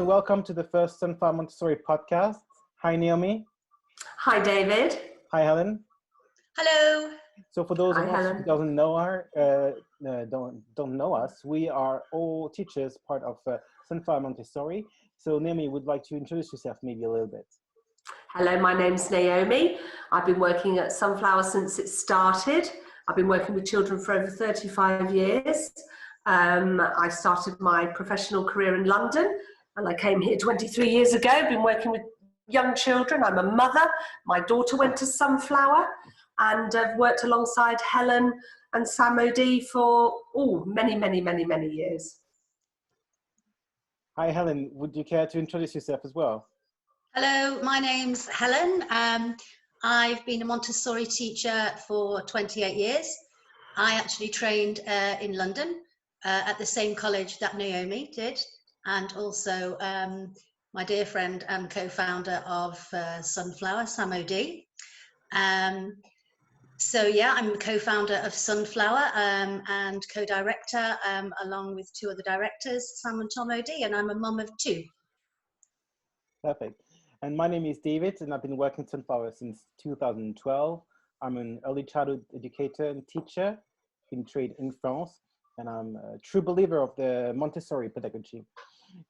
and welcome to the first Sunflower Montessori podcast. Hi, Naomi. Hi, David. Hi, Helen. Hello. So for those Hi, of us Helen. who don't know us, we are all teachers, part of Sunflower Montessori. So Naomi would like to introduce yourself maybe a little bit. Hello, my name's Naomi. I've been working at Sunflower since it started. I've been working with children for over 35 years. I started my professional career in London and I came here 23 years ago. I've been working with young children. I'm a mother. My daughter went to Sunflower and I've worked alongside Helen and Sam O'D for many years. Hi, Helen. Would you care to introduce yourself as well? Hello, my name's Helen. I've been a Montessori teacher for 28 years. I actually trained in London at the same college that Naomi did, and also my dear friend and co-founder of Sunflower, Sam O'D. So yeah, I'm the co-founder of Sunflower and co-director along with two other directors, Sam and Tom O'D, and I'm a mum of two. Perfect. And my name is David, and I've been working at Sunflower since 2012. I'm an early childhood educator and teacher in trade in France, and I'm a true believer of the Montessori pedagogy.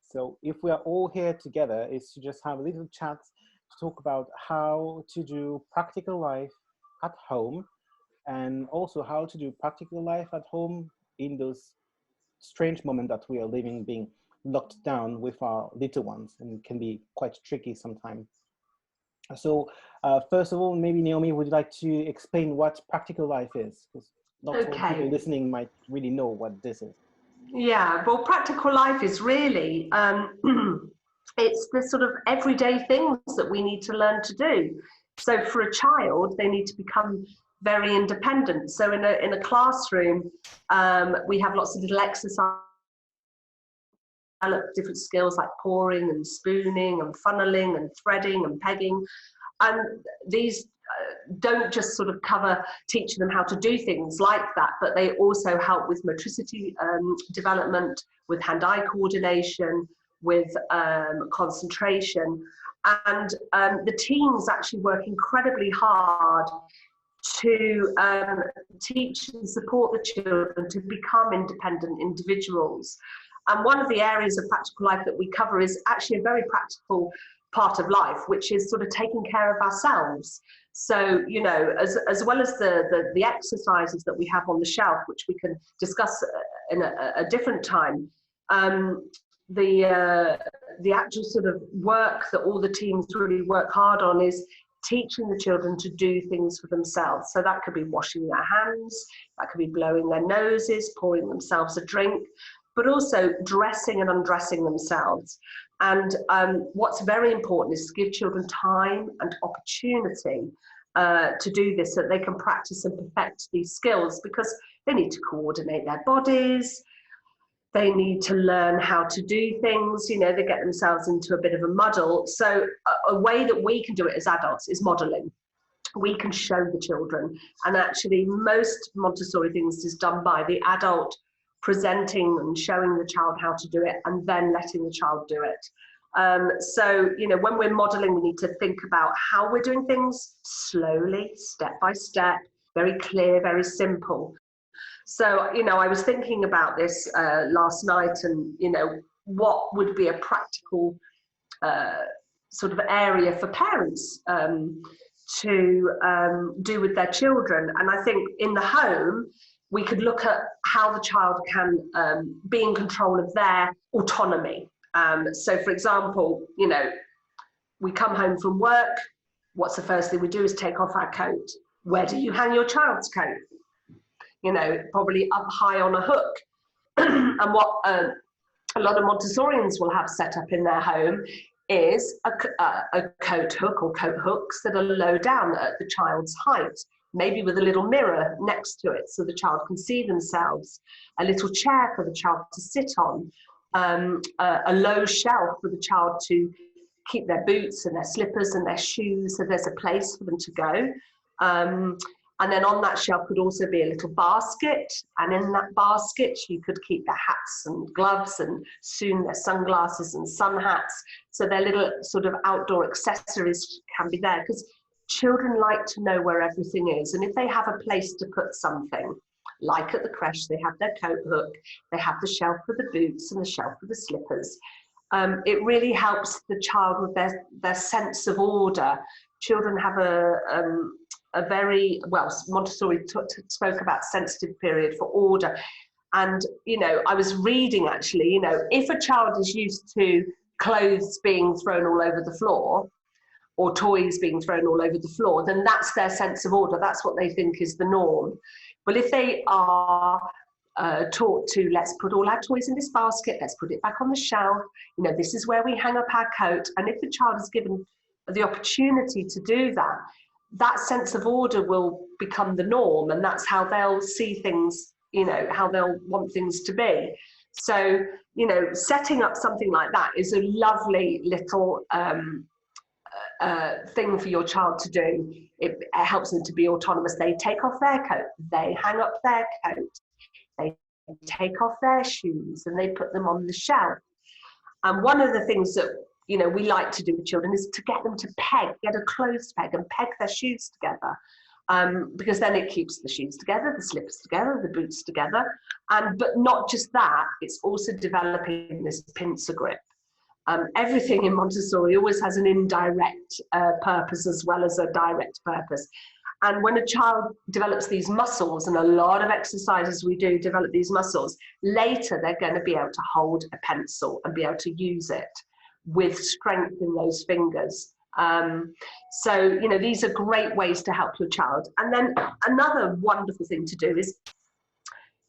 So if we are all here together, is to just have a little chat to talk about how to do practical life at home, and also how to do practical life at home in those strange moments that we are living, being locked down with our little ones, and it can be quite tricky sometimes. So first of all, maybe Naomi, would you like to explain what practical life is? Because not all people listening might really know what this is. Yeah, well, practical life is really, it's the sort of everyday things that we need to learn to do. So for a child, they need to become very independent. So in a classroom, we have lots of little exercises, develop different skills like pouring and spooning and funneling and threading and pegging. And these don't just sort of cover teaching them how to do things like that, but they also help with motricity development, with hand-eye coordination, with concentration. And the teams actually work incredibly hard to teach and support the children to become independent individuals. And one of the areas of practical life that we cover is actually a very practical part of life, which is sort of taking care of ourselves. So, you know, as well as the exercises that we have on the shelf, which we can discuss in a different time, the actual sort of work that all the teams really work hard on is teaching the children to do things for themselves. So that could be washing their hands, that could be blowing their noses, pouring themselves a drink, but also dressing and undressing themselves. And what's very important is to give children time and opportunity to do this so that they can practice and perfect these skills, because they need to coordinate their bodies, they need to learn how to do things, you know, they get themselves into a bit of a muddle. So a way that we can do it as adults is modeling. We can show the children, and actually most Montessori things is done by the adult presenting and showing the child how to do it and then letting the child do it. So, you know, when we're modeling, we need to think about how we're doing things slowly, step by step, very clear, very simple. So, you know, I was thinking about this last night, and, you know, what would be a practical sort of area for parents to do with their children. And I think in the home, we could look at how the child can be in control of their autonomy. So for example, you know, we come home from work, what's the first thing we do is take off our coat. Where do you hang your child's coat? You know, probably up high on a hook. And what a lot of Montessorians will have set up in their home is a coat hook or coat hooks that are low down at the child's height, maybe with a little mirror next to it so the child can see themselves, a little chair for the child to sit on, a low shelf for the child to keep their boots and their slippers and their shoes, so there's a place for them to go. And then on that shelf could also be a little basket. And in that basket, you could keep their hats and gloves and soon their sunglasses and sun hats. So their little sort of outdoor accessories can be there, because children like to know where everything is. And if they have a place to put something, like at the creche, they have their coat hook, they have the shelf for the boots and the shelf for the slippers. It really helps the child with their sense of order. Children have a very, well, Montessori spoke about sensitive period for order. And, you know, I was reading actually, you know, if a child is used to clothes being thrown all over the floor or toys being thrown all over the floor, then that's their sense of order. That's what they think is the norm. But if they are taught to, let's put all our toys in this basket, let's put it back on the shelf, you know, this is where we hang up our coat. And if the child is given the opportunity to do that, that sense of order will become the norm, and that's how they'll see things, you know, how they'll want things to be. So, you know, setting up something like that is a lovely little thing for your child to do. It helps them to be autonomous. They take off their coat, they hang up their coat, they take off their shoes, and they put them on the shelf. And one of the things that, you know, we like to do with children is to get them to get a clothes peg and peg their shoes together, because then it keeps the shoes together, the slippers together, the boots together. But not just that, it's also developing this pincer grip. Everything in Montessori always has an indirect purpose as well as a direct purpose. And when a child develops these muscles, and a lot of exercises we do develop these muscles, later they're going to be able to hold a pencil and be able to use it with strength in those fingers. So, you know, these are great ways to help your child. And then another wonderful thing to do is,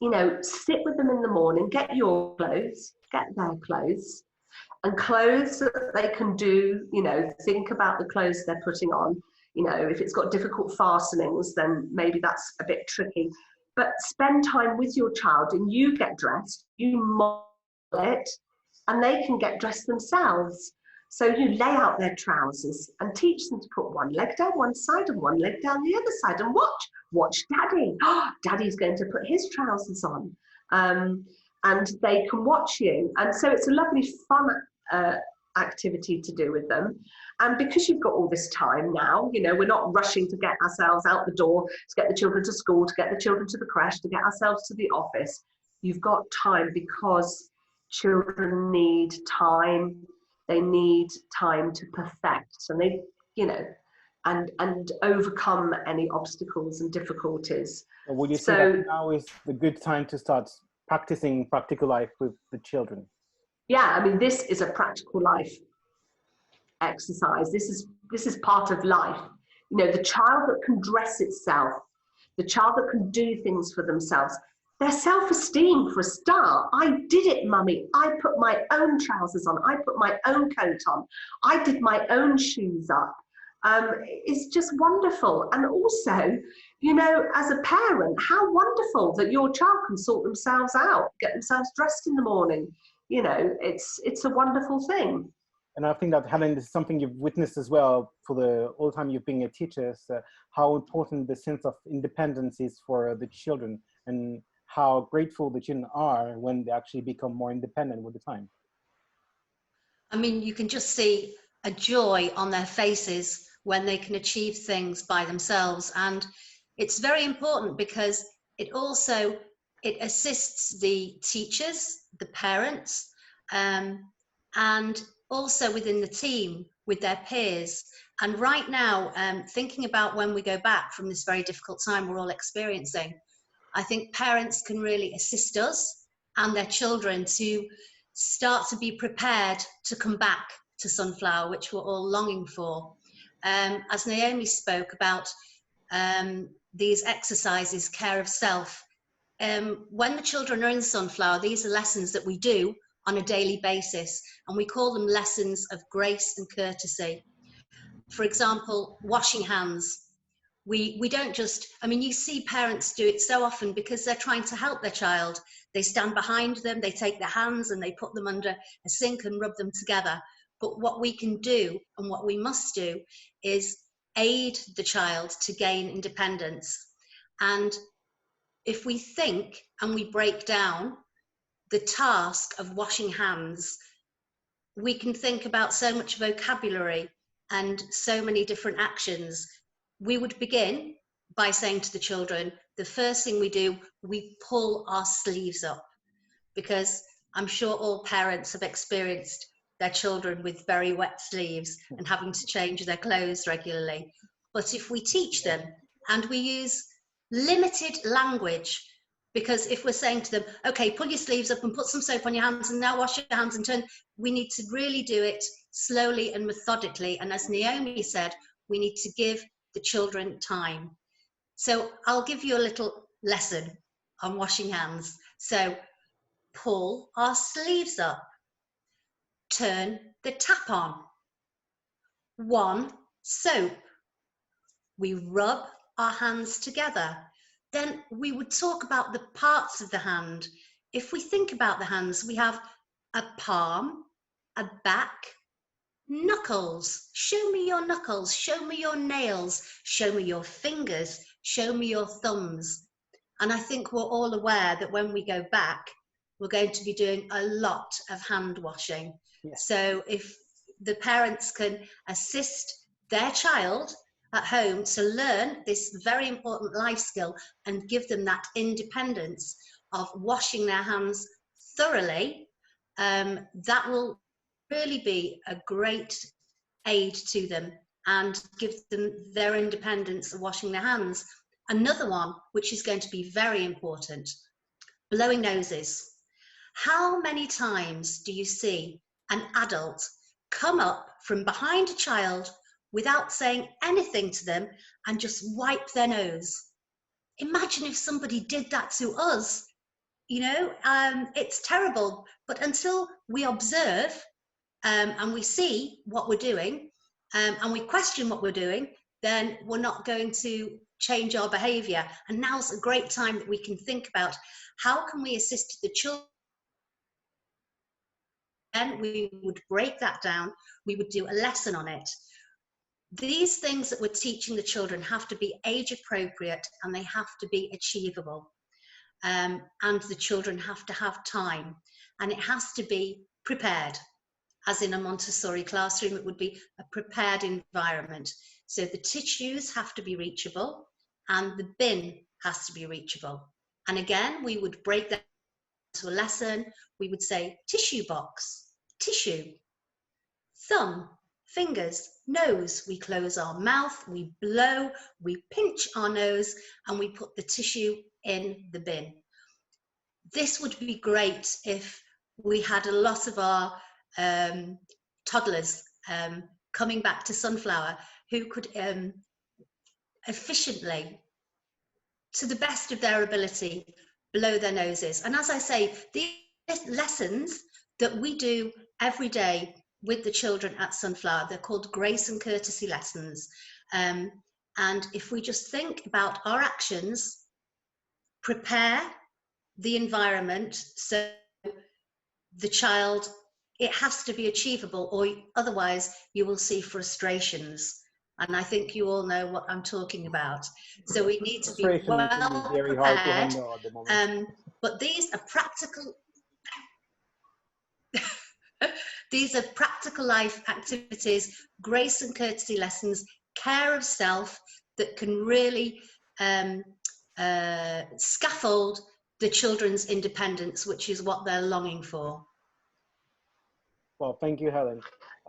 you know, sit with them in the morning, get your clothes, get their clothes, and clothes that they can do, you know, think about the clothes they're putting on. You know, if it's got difficult fastenings, then maybe that's a bit tricky. But spend time with your child, and you get dressed, you model it, and they can get dressed themselves. So you lay out their trousers and teach them to put one leg down one side and one leg down the other side, and watch daddy. Oh, daddy's going to put his trousers on. And they can watch you. And so it's a lovely fun activity to do with them. And because you've got all this time now, you know, we're not rushing to get ourselves out the door, to get the children to school, to get the children to the creche, to get ourselves to the office. You've got time, because children need time. They need time to perfect, and they, you know, and overcome any obstacles and difficulties. Would you say that now is the good time to start practicing practical life with the children? Yeah, I mean, this is a practical life exercise. This is part of life. You know, the child that can dress itself, the child that can do things for themselves, their self-esteem for a start. I did it, mummy. I put my own trousers on. I put my own coat on. I did my own shoes up. It's just wonderful. And also, you know, as a parent, how wonderful that your child can sort themselves out, get themselves dressed in the morning. You know, it's a wonderful thing. And I think that, Helen, this is something you've witnessed as well for the whole time you've been a teacher, so how important the sense of independence is for the children, and how grateful the children are when they actually become more independent with the time. I mean, you can just see a joy on their faces when they can achieve things by themselves. And it's very important because it assists the teachers, the parents, and also within the team with their peers. And right now, thinking about when we go back from this very difficult time we're all experiencing, I think parents can really assist us and their children to start to be prepared to come back to Sunflower, which we're all longing for. As Naomi spoke about these exercises, care of self, when the children are in Sunflower, these are lessons that we do on a daily basis, and we call them lessons of grace and courtesy. For example, washing hands. We don't just, I mean, you see parents do it so often because they're trying to help their child. They stand behind them, they take their hands and they put them under a sink and rub them together. But what we can do and what we must do is aid the child to gain independence. And if we think and we break down the task of washing hands, we can think about so much vocabulary and so many different actions. We would begin by saying to the children, the first thing we do, we pull our sleeves up, because I'm sure all parents have experienced their children with very wet sleeves and having to change their clothes regularly. But if we teach them and we use limited language, because if we're saying to them, okay, pull your sleeves up and put some soap on your hands and now wash your hands and turn, we need to really do it slowly and methodically. And as Naomi said, we need to give the children time. So I'll give you a little lesson on washing hands. So pull our sleeves up, turn the tap on, 1 soap, we rub our hands together. Then we would talk about the parts of the hand. If we think about the hands, we have a palm, a back, knuckles. Show me your knuckles, show me your nails, show me your fingers, show me your thumbs. And I think we're all aware that when we go back, we're going to be doing a lot of hand washing. Yes. So if the parents can assist their child at home to learn this very important life skill and give them that independence of washing their hands thoroughly, that will really be a great aid to them and give them their independence of washing their hands. Another one, which is going to be very important, blowing noses. How many times do you see an adult come up from behind a child without saying anything to them and just wipe their nose? Imagine if somebody did that to us. You know, it's terrible. But until we observe and we see what we're doing and we question what we're doing, then we're not going to change our behaviour. And now's a great time that we can think about how can we assist the children. Then we would break that down, we would do a lesson on it. These things that we're teaching the children have to be age appropriate and they have to be achievable. And the children have to have time, and it has to be prepared. As in a Montessori classroom, it would be a prepared environment. So the tissues have to be reachable and the bin has to be reachable. And again, we would break that into a lesson. We would say tissue box, tissue, thumb, fingers, nose. We close our mouth, we blow, we pinch our nose, and we put the tissue in the bin. This would be great if we had a lot of our toddlers coming back to Sunflower who could efficiently, to the best of their ability, blow their noses. And as I say, these lessons that we do every day with the children at Sunflower, they're called grace and courtesy lessons. And if we just think about our actions, prepare the environment so the child, it has to be achievable, or otherwise you will see frustrations. And I think you all know what I'm talking about. So we need to be well prepared. But these are practical. These are practical life activities, grace and courtesy lessons, care of self that can really scaffold the children's independence, which is what they're longing for. Well, thank you, Helen.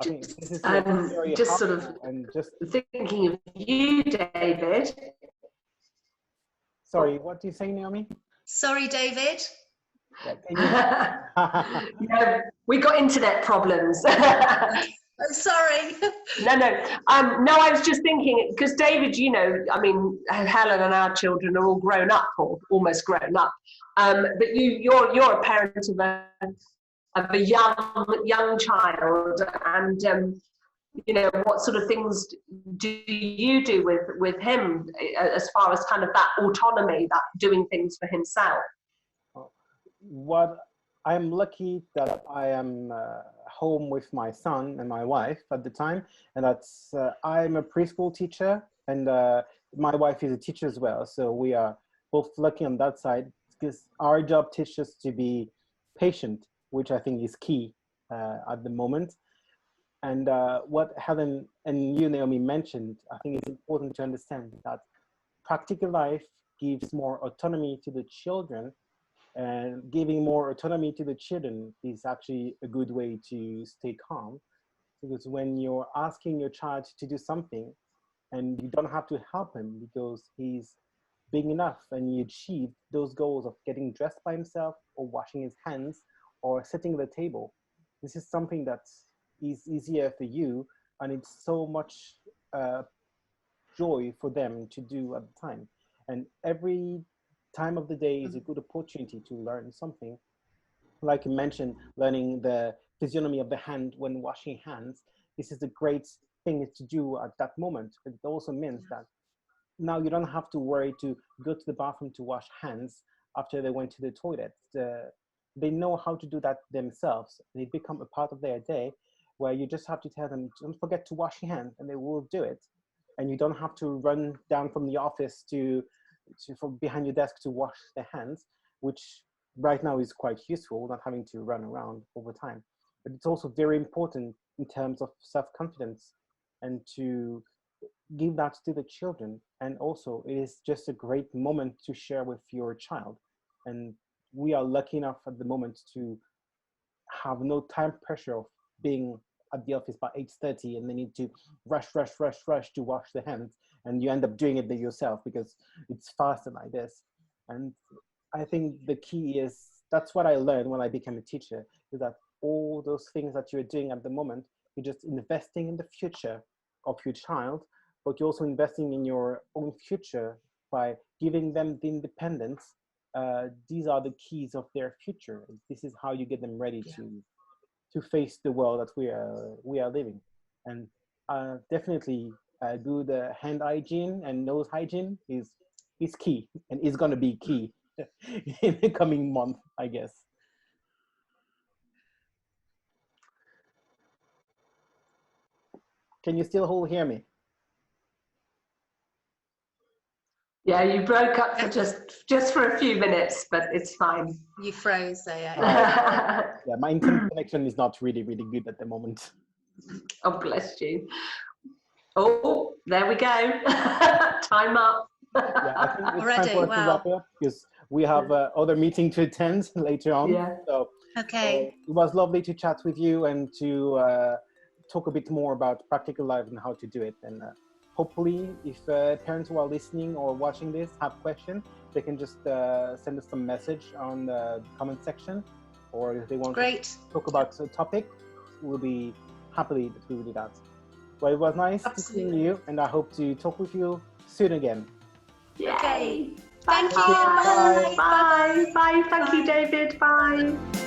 I think this is very just sort of and just thinking of you, David. Sorry, what do you say, Naomi? Sorry, David. No, we got internet problems. Oh, sorry. No, I was just thinking, because David, you know, I mean, Helen and our children are all grown up, or almost grown up. But you're a parent of a young child, and you know, what sort of things do you do with him as far as kind of that autonomy, that doing things for himself? What I'm lucky that I am home with my son and my wife at the time, and that's I'm a preschool teacher, and my wife is a teacher as well, so we are both lucky on that side, because our job teaches us to be patient, which I think is key at the moment. And what Helen and you, Naomi, mentioned, I think it's important to understand that practical life gives more autonomy to the children, and giving more autonomy to the children is actually a good way to stay calm. Because when you're asking your child to do something and you don't have to help him because he's big enough and he achieved those goals of getting dressed by himself or washing his hands or sitting at the table, this is something that is easier for you, and it's so much joy for them to do at the time. And every time of the day is a good opportunity to learn something. Like you mentioned, learning the physiognomy of the hand when washing hands. This is a great thing to do at that moment, but it also means that now you don't have to worry to go to the bathroom to wash hands after they went to the toilet. They know how to do that themselves. They become a part of their day, where you just have to tell them, don't forget to wash your hands, and they will do it. And you don't have to run down from the office from behind your desk to wash their hands, which right now is quite useful, not having to run around all the time. But it's also very important in terms of self-confidence, and to give that to the children. And also it is just a great moment to share with your child. And we are lucky enough at the moment to have no time pressure of being at the office by 8:30 and they need to rush to wash their hands, and you end up doing it yourself because it's faster like this. And I think the key is, that's what I learned when I became a teacher, is that all those things that you're doing at the moment, you're just investing in the future of your child, but you're also investing in your own future by giving them the independence. These are the keys of their future. This is how you get them ready to face the world that we are living. And definitely good hand hygiene and nose hygiene is key, and is going to be key in the coming month, I guess. Can you still all hear me? Yeah, you broke up for just for a few minutes, but it's fine. You froze there, yeah. Yeah, my internet connection is not really good at the moment. Oh, bless you. Oh, there we go. Time up. Yeah, I think it's Already, time for us to wow. wrap up, because we have other meeting to attend later on. Yeah. So Okay. it was lovely to chat with you and to talk a bit more about practical life and how to do it. And hopefully, if parents who are listening or watching this have questions, they can just send us some message on the comment section, or if they want to talk about a topic, we'll be happily that we will do that. Well, it was nice to see you, and I hope to talk with you soon again. Yay. Okay. Thank you. Bye. Bye. Bye. Thank you, David. Bye.